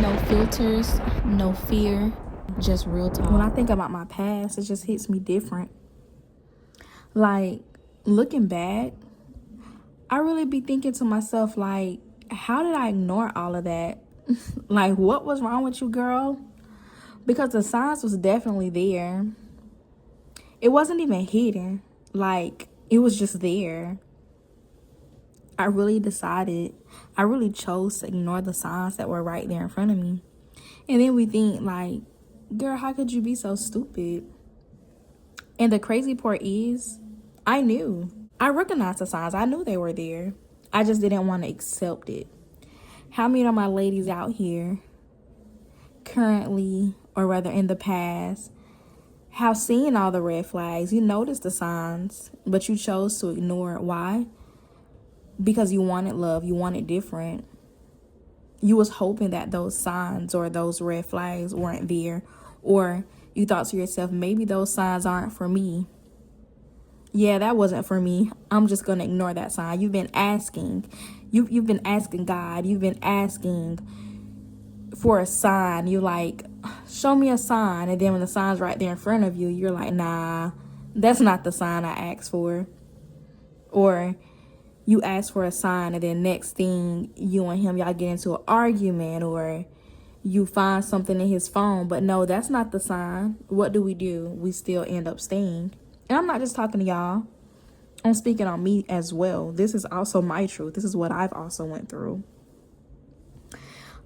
No filters, no fear, just real talk. When I think about my past, it just hits me different. Like, looking back, I really be thinking to myself, like, how did I ignore all of that? Like, what was wrong with you, girl? Because the signs was definitely there. It wasn't even hidden. Like, it was just there. I really chose to ignore the signs that were right there in front of me. And then we think, like, girl, how could you be so stupid? And the crazy part is, I knew. I recognized the signs. I knew they were there. I just didn't want to accept it. How many of my ladies out here currently, or rather in the past, have seen all the red flags? You noticed the signs, but you chose to ignore it. Why? Because you wanted love. You wanted different. You was hoping that those signs or those red flags weren't there. Or you thought to yourself, maybe those signs aren't for me. Yeah, that wasn't for me. I'm just going to ignore that sign. You've been asking. You've been asking God. You've been asking for a sign. You're like, show me a sign. And then when the sign's right there in front of you, you're like, nah, that's not the sign I asked for. Or you ask for a sign, and then next thing, you and him, y'all get into an argument, or you find something in his phone. But no, that's not the sign. What do? We still end up staying. And I'm not just talking to y'all. I'm speaking on me as well. This is also my truth. This is what I've also went through.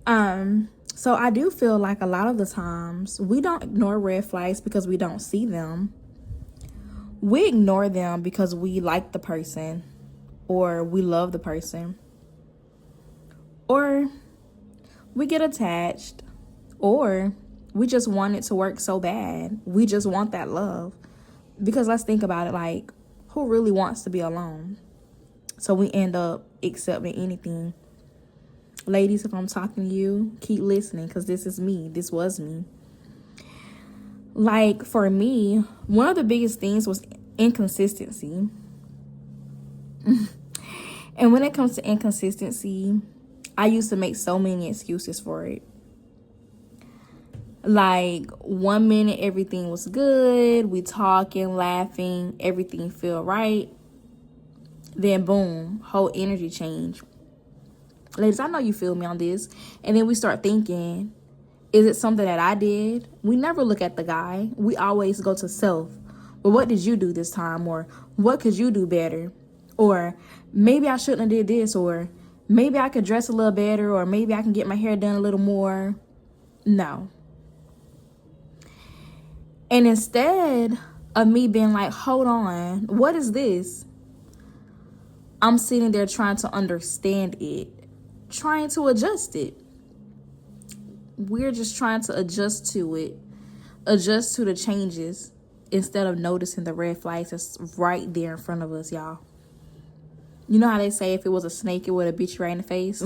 So I do feel like a lot of the times we don't ignore red flags because we don't see them. We ignore them because we like the person, or we love the person, or we get attached, or we just want it to work so bad. We just want that love. Because let's think about it, like, who really wants to be alone? So we end up accepting anything. Ladies, if I'm talking to you, keep listening, because this is me. This was me. Like, for me, one of the biggest things was inconsistency. And when it comes to inconsistency, I used to make so many excuses for it. Like, 1 minute everything was good, we talking, laughing, everything feel right. Then boom, whole energy change. Ladies, I know you feel me on this. And then we start thinking, is it something that I did? We never look at the guy. We always go to self. But what did you do this time? Or what could you do better? Or maybe I shouldn't have did this. Or maybe I could dress a little better. Or maybe I can get my hair done a little more. No. And instead of me being like, hold on, what is this? I'm sitting there trying to understand it, trying to adjust it. We're just trying to adjust to it, adjust to the changes, instead of noticing the red flags that's right there in front of us, y'all. You know how they say if it was a snake, it would have bit you right in the face?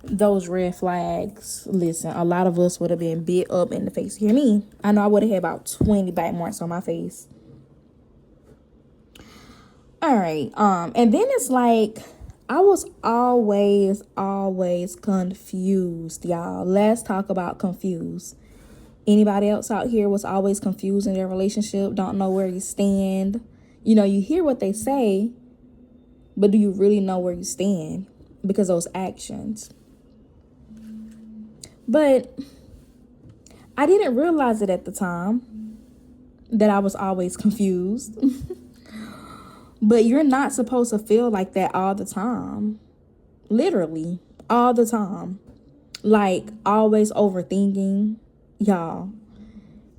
Those red flags, listen, a lot of us would have been bit up in the face. Hear me? I know I would have had about 20 bite marks on my face. All right. And then it's like, I was always confused, y'all. Let's talk about confused. Anybody else out here was always confused in their relationship, don't know where you stand? You know, you hear what they say, but do you really know where you stand? Because those actions. But I didn't realize it at the time that I was always confused. But you're not supposed to feel like that all the time. Literally, all the time. Like, always overthinking. Y'all,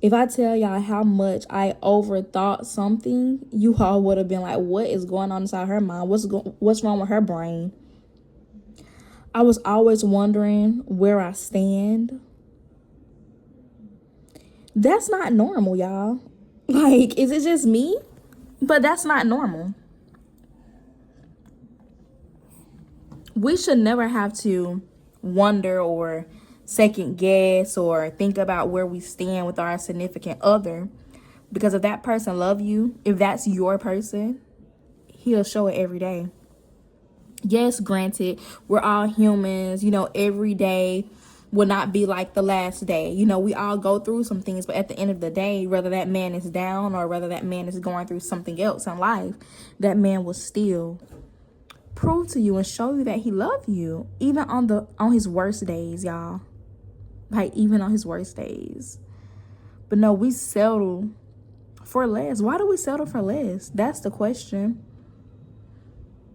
if I tell y'all how much I overthought something, you all would have been like, what is going on inside her mind? What's wrong with her brain? I was always wondering where I stand. That's not normal, y'all. Like, is it just me? But that's not normal. We should never have to wonder or second guess or think about where we stand with our significant other. Because if that person loves you, if that's your person, he'll show it every day. Yes, granted, we're all humans. You know, every day will not be like the last day. You know, we all go through some things, but at the end of the day, whether that man is down or whether that man is going through something else in life, that man will still prove to you and show you that he loves you, even on his worst days, y'all. Like, even on his worst days. But no, we settle for less. Why do we settle for less? That's the question.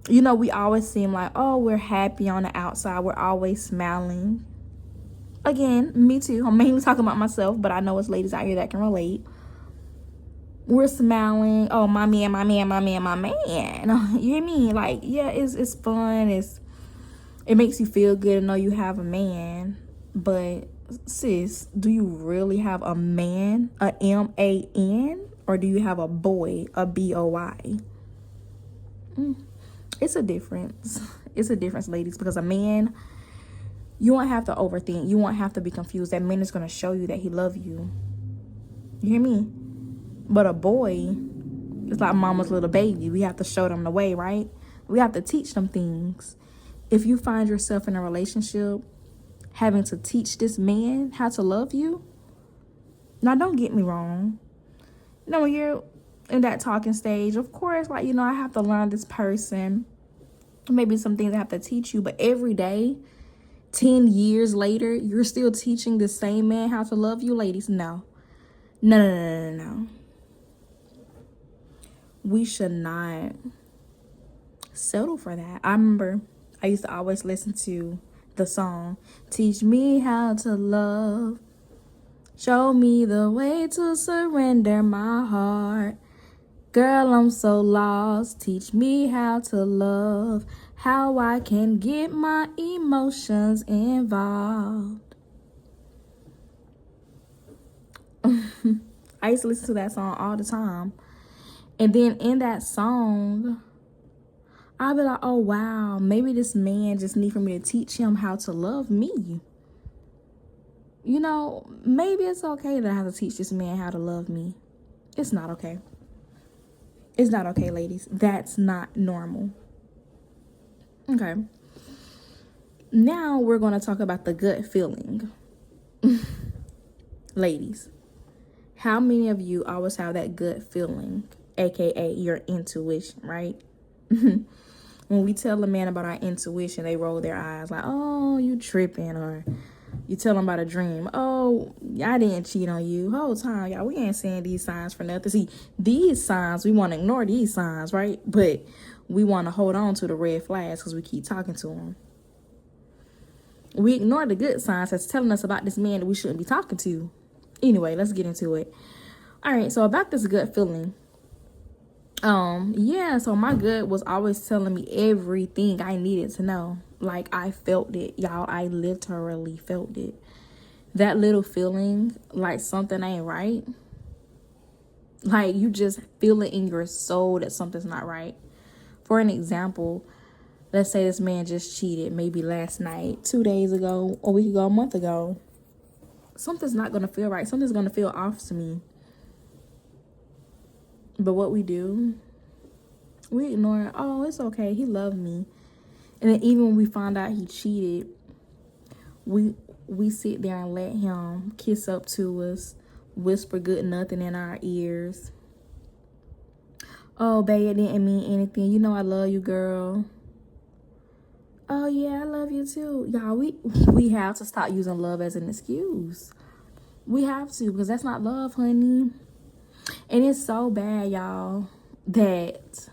You know, we always seem like, oh, we're happy on the outside. We're always smiling. Again, me too. I'm mainly talking about myself, but I know it's ladies out here that can relate. We're smiling. Oh, my man, my man, my man, my man. You hear me? Like, yeah, it's fun. It makes you feel good to know you have a man. But sis, do you really have a man, a man, or do you have a boy, a boy? It's a difference. It's a difference, ladies, because a man, you won't have to overthink. You won't have to be confused. That man is going to show you that he loves you. You hear me? But a boy, it's like mama's little baby. We have to show them the way, right? We have to teach them things. If you find yourself in a relationship having to teach this man how to love you, now don't get me wrong. You know, when you're in that talking stage, of course, like, you know, I have to learn this person. Maybe some things I have to teach you, but every day, 10 years later, you're still teaching the same man how to love you, ladies. No. No. We should not settle for that. I remember I used to always listen to the song, teach me how to love, show me the way to surrender my heart. Girl, I'm so lost, teach me how to love, how I can get my emotions involved. I used to listen to that song all the time. And then in that song, I'll be like, oh, wow, maybe this man just need for me to teach him how to love me. You know, maybe it's okay that I have to teach this man how to love me. It's not okay. It's not okay, ladies. That's not normal. Okay. Now we're going to talk about the gut feeling. Ladies, how many of you always have that gut feeling, aka your intuition, right? When we tell a man about our intuition, they roll their eyes like, oh, you tripping. Or you tell them about a dream. Oh, I didn't cheat on you. Whole time, y'all, we ain't saying these signs for nothing. See, these signs, we want to ignore these signs, right? But we want to hold on to the red flags because we keep talking to them. We ignore the good signs that's telling us about this man that we shouldn't be talking to. Anyway, let's get into it. All right, so about this gut feeling. So my gut was always telling me everything I needed to know. Like, I felt it, y'all. I literally felt it. That little feeling like something ain't right. Like, you just feel it in your soul that something's not right. For an example, let's say this man just cheated maybe last night, 2 days ago, a week ago, a month ago. Something's not going to feel right. Something's going to feel off to me. But what we do, we ignore it. Oh, it's okay. He loved me. And then even when we find out he cheated, we sit there and let him kiss up to us, whisper good nothing in our ears. Oh, babe, it didn't mean anything. You know I love you, girl. Oh, yeah, I love you too. Y'all, we have to stop using love as an excuse. We have to, because that's not love, honey. And it's so bad, y'all, that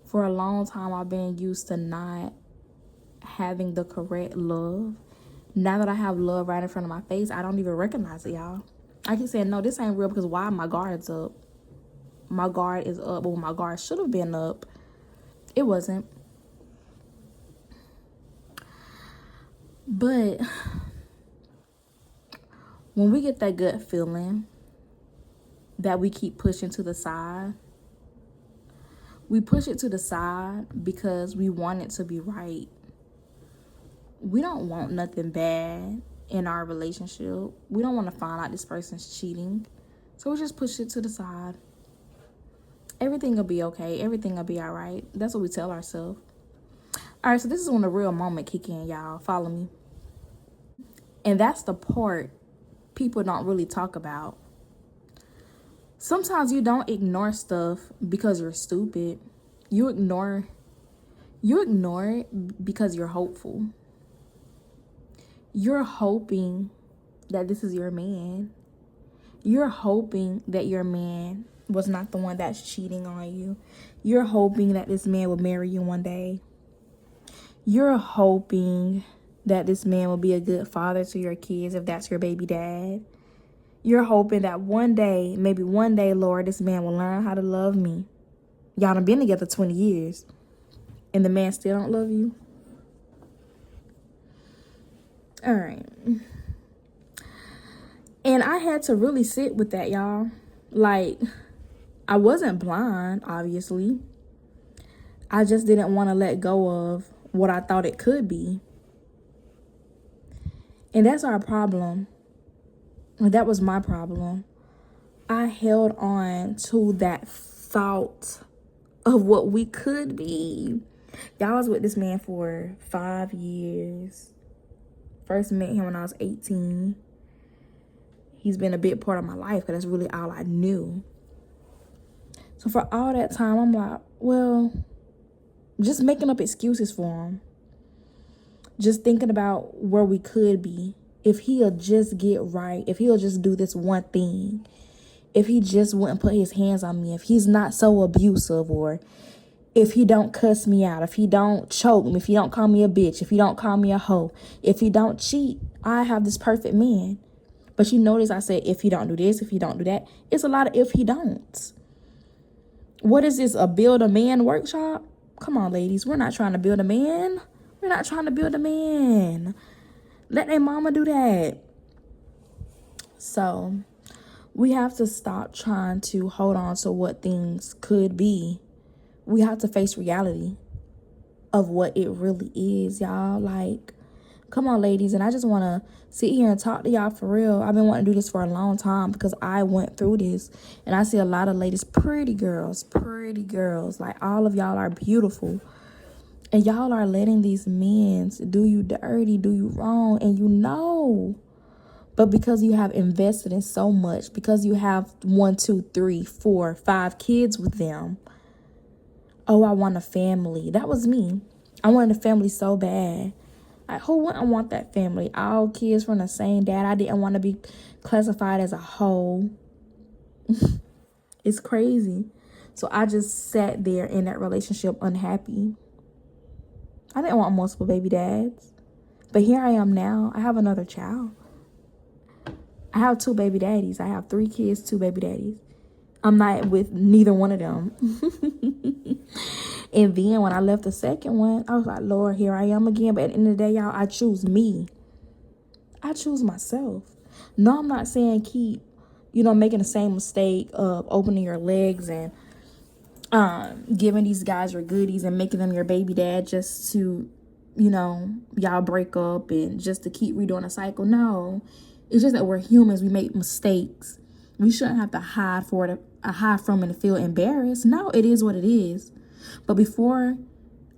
for a long time I've been used to not having the correct love. Now that I have love right in front of my face, I don't even recognize it, y'all. I keep saying, no, this ain't real, because why? My guard's up. My guard is up. Well, my guard should have been up. It wasn't. But when we get that gut feeling that we keep pushing to the side, we push it to the side because we want it to be right. We don't want nothing bad in our relationship. We don't want to find out this person's cheating. So we just push it to the side. Everything will be okay. Everything will be all right. That's what we tell ourselves. All right, so this is when the real moment kick in, y'all. Follow me. And that's the part people don't really talk about. Sometimes you don't ignore stuff because you're stupid. You ignore it because you're hopeful. You're hoping that this is your man. You're hoping that your man was not the one that's cheating on you. You're hoping that this man will marry you one day. You're hoping that this man will be a good father to your kids if that's your baby dad. You're hoping that one day, maybe one day, Lord, this man will learn how to love me. Y'all done been together 20 years and the man still don't love you. All right. And I had to really sit with that, y'all. Like, I wasn't blind, obviously. I just didn't want to let go of what I thought it could be. And that's our problem. That was my problem. I held on to that thought of what we could be. Y'all, was with this man for 5 years. First met him when I was 18. He's been a big part of my life because that's really all I knew. So for all that time, I'm like, well, just making up excuses for him. Just thinking about where we could be. If he'll just get right. If he'll just do this one thing. If he just wouldn't put his hands on me. If he's not so abusive. Or if he don't cuss me out. If he don't choke me. If he don't call me a bitch. If he don't call me a hoe. If he don't cheat. I have this perfect man. But you notice I said if he don't do this. If he don't do that. It's a lot of if he don't. What is this? A build a man workshop? Come on, ladies. We're not trying to build a man. We're not trying to build a man. Let their mama do that. So we have to stop trying to hold on to what things could be. We have to face reality of what it really is, y'all. Like, come on, ladies. And I just want to sit here and talk to y'all for real. I've been wanting to do this for a long time because I went through this. And I see a lot of ladies, pretty girls. Like, all of y'all are beautiful. And y'all are letting these men do you dirty, do you wrong, and you know. But because you have invested in so much, because you have 1, 2, 3, 4, 5 kids with them. Oh, I want a family. That was me. I wanted a family so bad. Like, who wouldn't want that family? All kids from the same dad. I didn't want to be classified as a hoe. It's crazy. So I just sat there in that relationship unhappy. I didn't want multiple baby dads. But here I am now. I have another child. I have 2 baby daddies. I have 3 kids, 2 baby daddies. I'm not with neither one of them. And then when I left the second one, I was like, Lord, here I am again. But at the end of the day, y'all, I choose me. I choose myself. No, I'm not saying keep, making the same mistake of opening your legs and giving these guys your goodies and making them your baby dad just to, y'all break up and just to keep redoing a cycle. No, it's just that we're humans. We make mistakes. We shouldn't have to hide from it and feel embarrassed. No, it is what it is. But before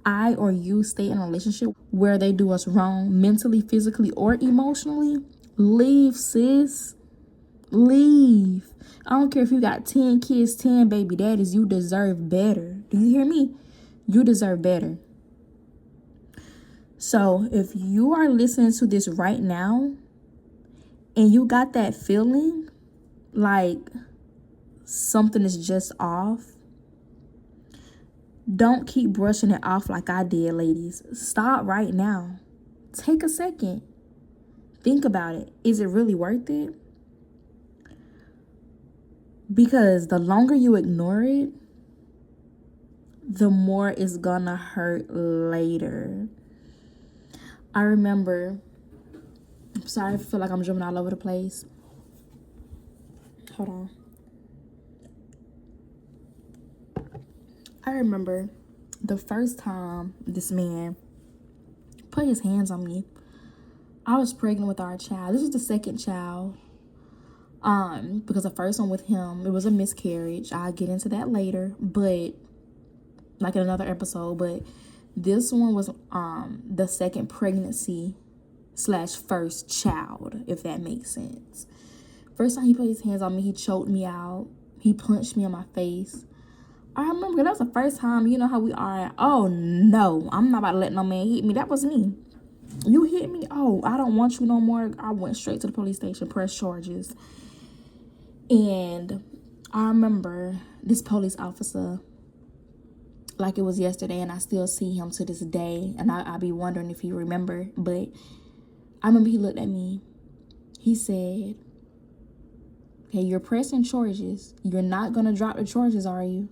I or you stay in a relationship where they do us wrong mentally, physically, or emotionally, leave, sis. Leave. I don't care if you got 10 kids, 10 baby daddies. You deserve better. Do you hear me? You deserve better. So if you are listening to this right now and you got that feeling like something is just off, don't keep brushing it off like I did, ladies. Stop right now. Take a second. Think about it. Is it really worth it? Because the longer you ignore it, the more it's gonna hurt later. I remember, I'm sorry, I feel like I'm jumping all over the place. Hold on. I remember the first time this man put his hands on me. I was pregnant with our child. This was the second child. Because the first one with him, it was a miscarriage. I'll get into that later, but like in another episode. But this one was the second pregnancy slash first child, if that makes sense. First time he put his hands on me, he choked me out. He punched me in my face. I remember that was the first time, you know how we are. Oh, no, I'm not about to let no man hit me. That was me. You hit me? Oh, I don't want you no more. I went straight to the police station, pressed charges. And I remember this police officer like it was yesterday, and I still see him to this day. And I be wondering if he remember. But I remember he looked at me. He said, "Hey, you're pressing charges. You're not going to drop the charges, are you?"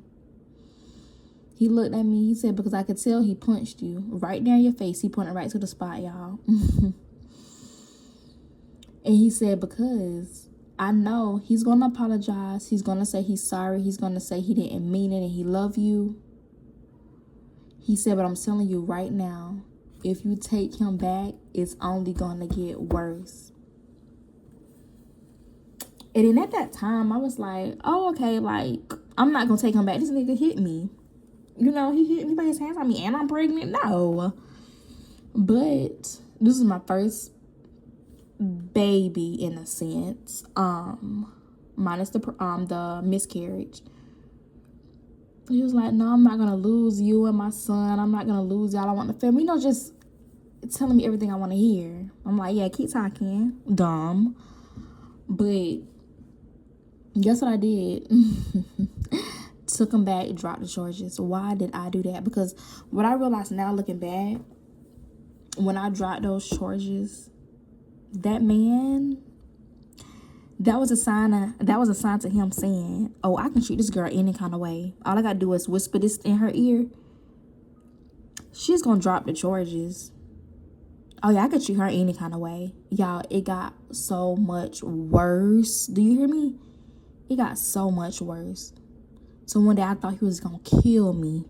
He looked at me. He said, "Because I could tell he punched you right there in your face." He pointed right to the spot, y'all. And he said, "Because I know he's going to apologize. He's going to say he's sorry. He's going to say he didn't mean it and he loved you." He said, "But I'm telling you right now, if you take him back, it's only going to get worse." And then at that time, I was like, oh, okay, like, I'm not going to take him back. This nigga hit me. You know, he hit me, put his hands on me, and I'm pregnant. No. But this is my first baby, in a sense, minus the miscarriage. He was like, "No, I'm not going to lose you and my son. I'm not going to lose y'all. I want the family." You know, just telling me everything I want to hear. I'm like, yeah, keep talking. Dumb. But guess what I did? Took him back, dropped the charges. Why did I do that? Because what I realized now, looking back, when I dropped those charges, that man, that was a sign to him saying, "Oh, I can treat this girl any kind of way. All I gotta do is whisper this in her ear. She's gonna drop the charges. Oh yeah, I could treat her any kind of way." Y'all, it got so much worse. Do you hear me? It got so much worse. So one day I thought he was gonna kill me.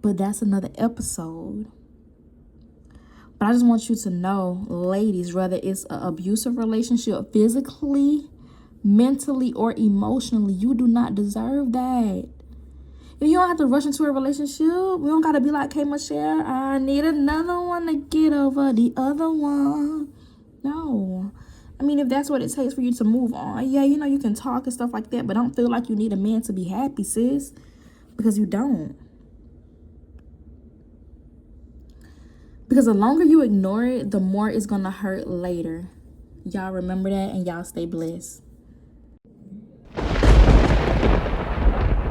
But that's another episode. But I just want you to know, ladies, whether it's an abusive relationship, physically, mentally, or emotionally, you do not deserve that. And you don't have to rush into a relationship. We don't gotta be like, "Hey, Michelle, I need another one to get over the other one." No. I mean, if that's what it takes for you to move on, yeah, you know, you can talk and stuff like that, but don't feel like you need a man to be happy, sis, because you don't. Because the longer you ignore it, the more it's gonna hurt later. Y'all remember that, and y'all stay blessed.